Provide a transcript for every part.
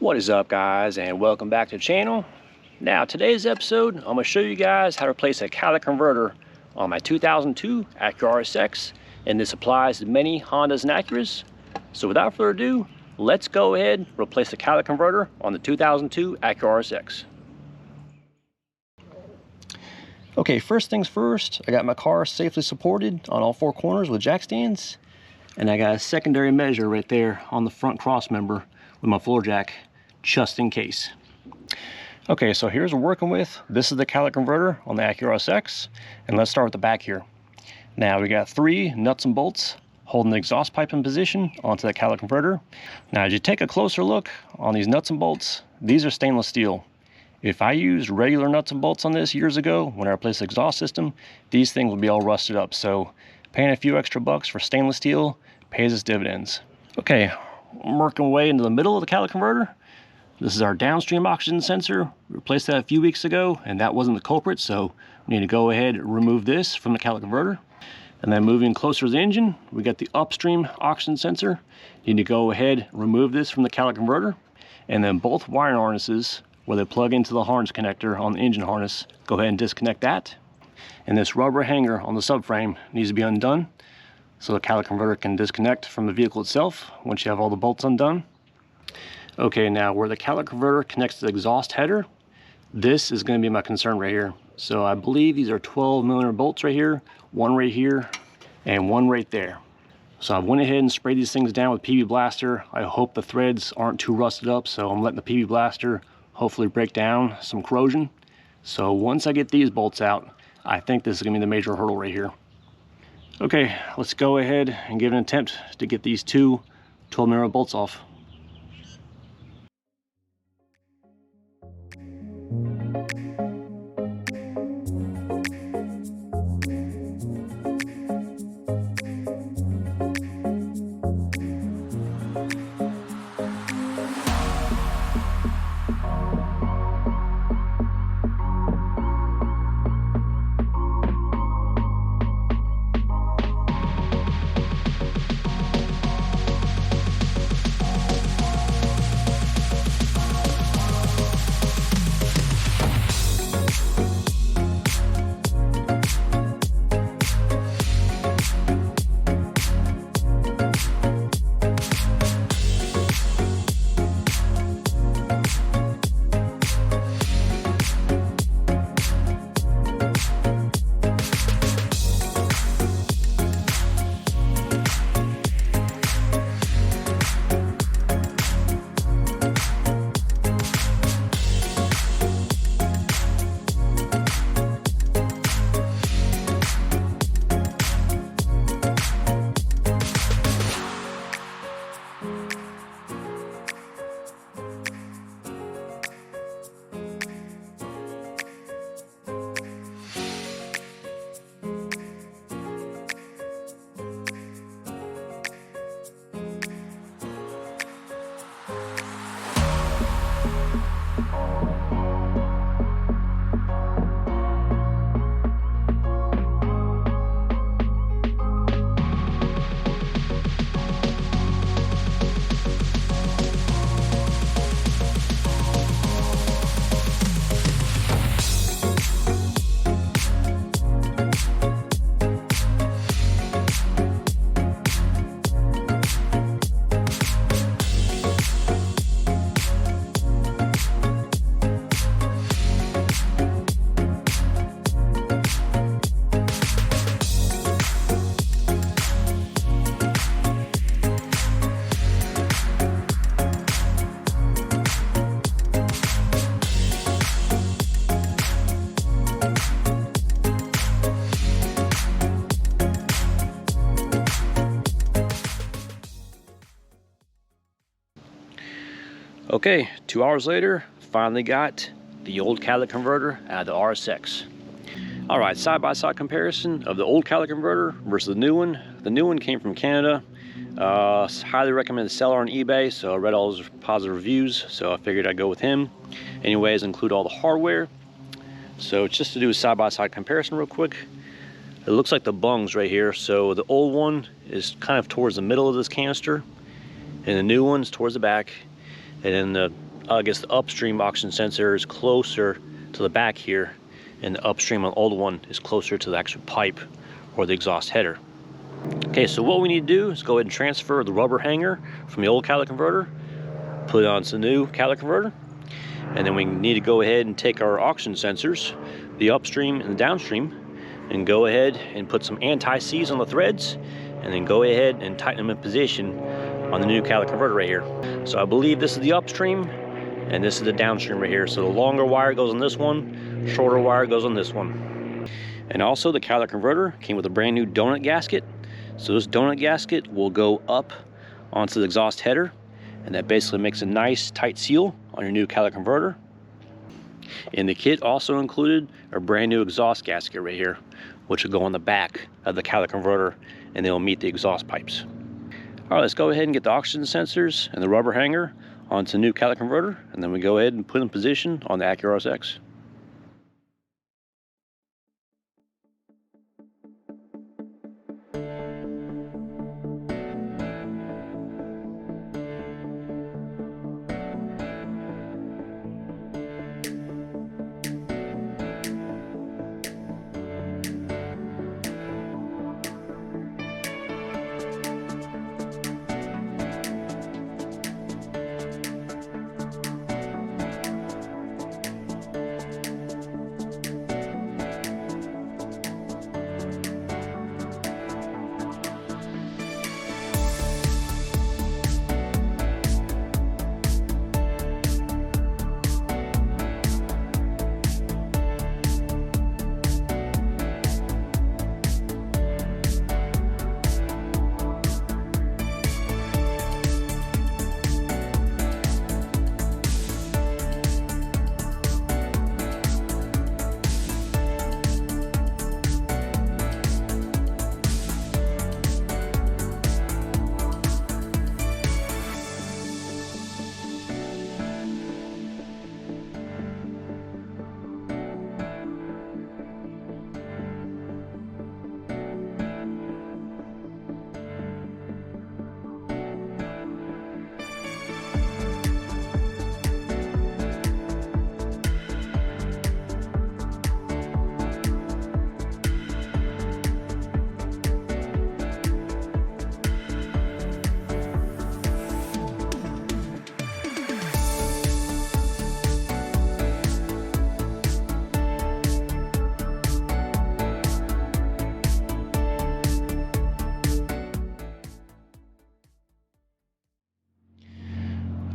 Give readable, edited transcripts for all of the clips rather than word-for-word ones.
What is up, guys, and welcome back to the channel. Now, today's episode, I'm going to show you guys how to replace a catalytic converter on my 2002 Acura RSX, and this applies to many Hondas and Acuras. So without further ado, let's go ahead and replace the catalytic converter on the 2002 Acura RSX. Okay, first things first, I got my car safely supported on all four corners with jack stands, and I got a secondary measure right there on the front cross member with my floor jack, just in case. Okay, so here's what we're working with. This is the catalytic converter on the Acura RSX, and let's start with the back here. Now we got 3 nuts and bolts holding the exhaust pipe in position onto the catalytic converter. Now as you take a closer look on these nuts and bolts, these are stainless steel. If I used regular nuts and bolts on this years ago when I replaced the exhaust system, these things would be all rusted up. So paying a few extra bucks for stainless steel pays its dividends. Okay, I'm working way into the middle of the catalytic converter. This is our downstream oxygen sensor. We replaced that a few weeks ago, and that wasn't the culprit, so we need to go ahead and remove this from the catalytic converter. And then moving closer to the engine, we got the upstream oxygen sensor. You need to go ahead and remove this from the catalytic converter. And then both wiring harnesses, where they plug into the harness connector on the engine harness, go ahead and disconnect that. And this rubber hanger on the subframe needs to be undone, so the catalytic converter can disconnect from the vehicle itself once you have all the bolts undone. Okay, now where the catalytic converter connects to the exhaust header, this is going to be my concern right here. So I believe these are 12mm bolts right here, one right here, and one right there. So I went ahead and sprayed these things down with PB Blaster. I hope the threads aren't too rusted up, so I'm letting the PB Blaster hopefully break down some corrosion. So once I get these bolts out, I think this is going to be the major hurdle right here. Okay, let's go ahead and give an attempt to get these 2 12mm bolts off. Okay, 2 hours later, finally got the old catalytic converter out of the RSX. All right, side-by-side comparison of the old catalytic converter versus the new one. The new one came from Canada. Highly recommend the seller on eBay, so I read all his positive reviews, so I figured I'd go with him. Anyways, include all the hardware. So just to do a side-by-side comparison real quick, it looks like the bungs right here. So the old one is kind of towards the middle of this canister, and the new one's towards the back. and then the I guess the upstream oxygen sensor is closer to the back here, and the upstream on the old one is closer to the actual pipe or the exhaust header. Okay, so what we need to do is go ahead and transfer the rubber hanger from the old catalytic converter, put it onto the new catalytic converter, and then we need to go ahead and take our oxygen sensors, the upstream and the downstream, and go ahead and put some anti-seize on the threads, and then go ahead and tighten them in position on the new catalytic converter right here. So I believe this is the upstream, and this is the downstream right here. So the longer wire goes on this one, shorter wire goes on this one. And also the catalytic converter came with a brand new donut gasket. So this donut gasket will go up onto the exhaust header, and that basically makes a nice tight seal on your new catalytic converter. And the kit also included a brand new exhaust gasket right here, which will go on the back of the catalytic converter, and they will meet the exhaust pipes. All right, let's go ahead and get the oxygen sensors and the rubber hanger onto the new catalytic converter, and then we go ahead and put in position on the Acura RSX.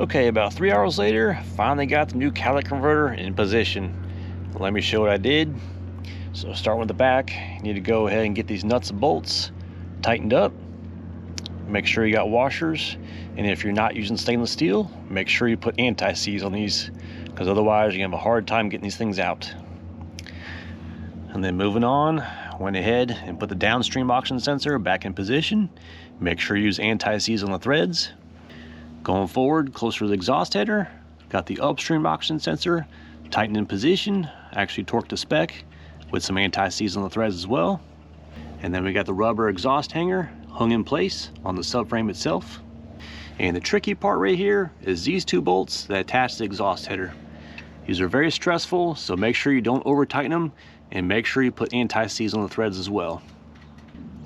Okay, about 3 hours later, finally got the new catalytic converter in position. Let me show what I did. So start with the back. You need to go ahead and get these nuts and bolts tightened up. Make sure you got washers, and if you're not using stainless steel, make sure you put anti-seize on these, because otherwise you're gonna have a hard time getting these things out. And then moving on, went ahead and put the downstream oxygen sensor back in position. Make sure you use anti-seize on the threads. Going forward, closer to the exhaust header, got the upstream oxygen sensor tightened in position, actually torqued to spec with some anti-seize on the threads as well. And then we got the rubber exhaust hanger hung in place on the subframe itself. And the tricky part right here is these two bolts that attach to the exhaust header. These are very stressful, so make sure you don't over tighten them, and make sure you put anti-seize on the threads as well.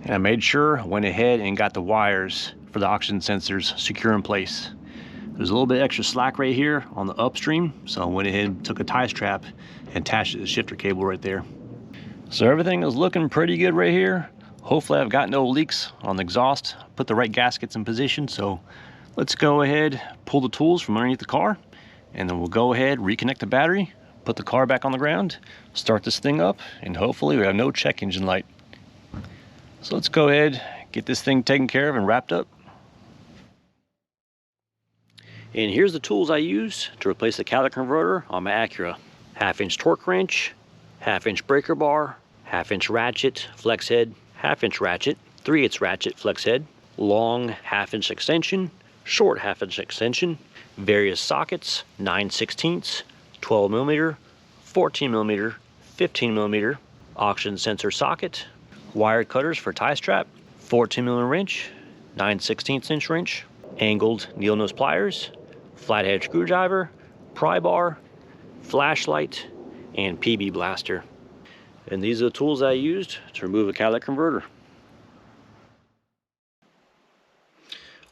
And I made sure, went ahead and got the wires for the oxygen sensors secure in place. There's a little bit extra slack right here on the upstream, so I went ahead and took a tie strap and attached it to the shifter cable right there. So everything is looking pretty good right here. Hopefully I've got no leaks on the exhaust, put the right gaskets in position. So let's go ahead, pull the tools from underneath the car, and then we'll go ahead, reconnect the battery, put the car back on the ground, start this thing up, and hopefully we have no check engine light. So let's go ahead, get this thing taken care of and wrapped up. And here's the tools I use to replace the catalytic converter on my Acura. 1/2-inch torque wrench, 1/2-inch breaker bar, 1/2-inch ratchet, flex head, 1/2-inch ratchet, 3/8 ratchet, flex head, long 1/2-inch extension, short 1/2-inch extension, various sockets, 9/16, 12mm, 14mm, 15mm, oxygen sensor socket, wire cutters for tie strap, 14mm wrench, 9/16 inch wrench, angled needle nose pliers, flathead screwdriver, pry bar, flashlight, and PB blaster. And these are the tools I used to remove a catalytic converter.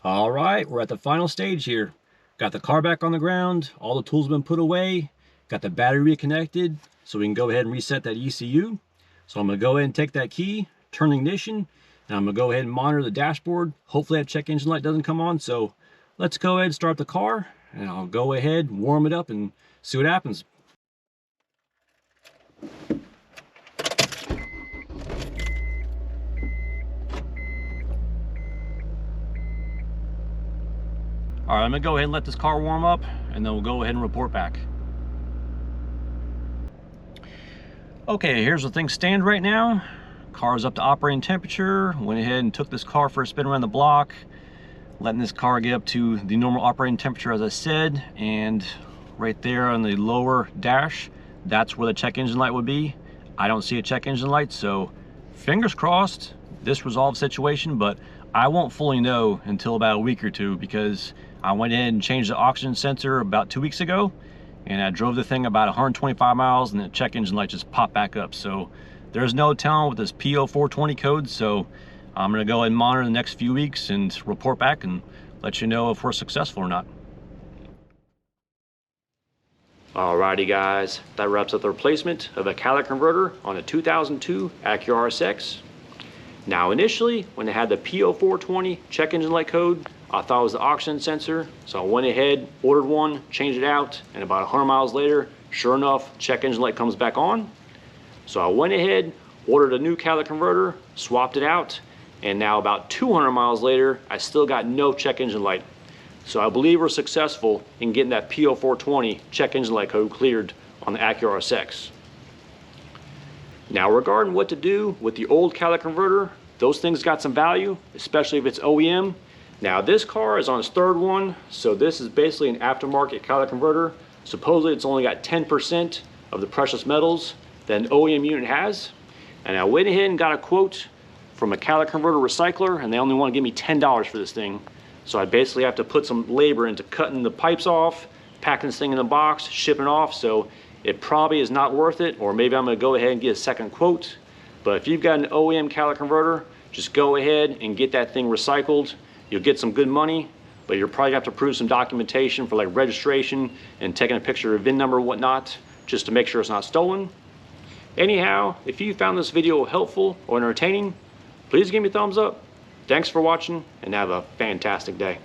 All right, we're at the final stage here. Got the car back on the ground, all the tools have been put away, got the battery reconnected, so we can go ahead and reset that ECU. So I'm gonna go ahead and take that key, turn the ignition, and I'm gonna go ahead and monitor the dashboard. Hopefully that check engine light doesn't come on, so let's go ahead and start the car, and I'll go ahead, warm it up, and see what happens. All right, I'm gonna go ahead and let this car warm up, and then we'll go ahead and report back. Okay, here's where things stand right now. Car's up to operating temperature. Went ahead and took this car for a spin around the block, letting this car get up to the normal operating temperature as I said, and right there on the lower dash, that's where the check engine light would be. I don't see a check engine light, so fingers crossed this resolves situation, but I won't fully know until about a week or two, because I went in and changed the oxygen sensor about 2 weeks ago, and I drove the thing about 125 miles and the check engine light just popped back up. So there's no telling with this P0420 code, so I'm gonna go ahead and monitor the next few weeks and report back and let you know if we're successful or not. Alrighty guys, that wraps up the replacement of a catalytic converter on a 2002 Acura RSX. Now initially, when they had the P0420 check engine light code, I thought it was the oxygen sensor, so I went ahead, ordered one, changed it out, and about 100 miles later, sure enough, check engine light comes back on. So I went ahead, ordered a new catalytic converter, swapped it out, and now about 200 miles later, I still got no check engine light. So I believe we're successful in getting that P0420 check engine light code cleared on the Acura RSX. Now regarding what to do with the old catalytic converter, those things got some value, especially if it's OEM. Now this car is on its third one, so this is basically an aftermarket catalytic converter. Supposedly it's only got 10% of the precious metals that an OEM unit has. And I went ahead and got a quote from a catalytic converter recycler, and they only want to give me $10 for this thing. So I basically have to put some labor into cutting the pipes off, packing this thing in a box, shipping it off, so it probably is not worth it, or maybe I'm gonna go ahead and get a second quote. But if you've got an OEM catalytic converter, just go ahead and get that thing recycled. You'll get some good money, but you'll probably have to prove some documentation for like registration and taking a picture of VIN number and whatnot, just to make sure it's not stolen. Anyhow, if you found this video helpful or entertaining, please give me a thumbs up. Thanks for watching, and have a fantastic day.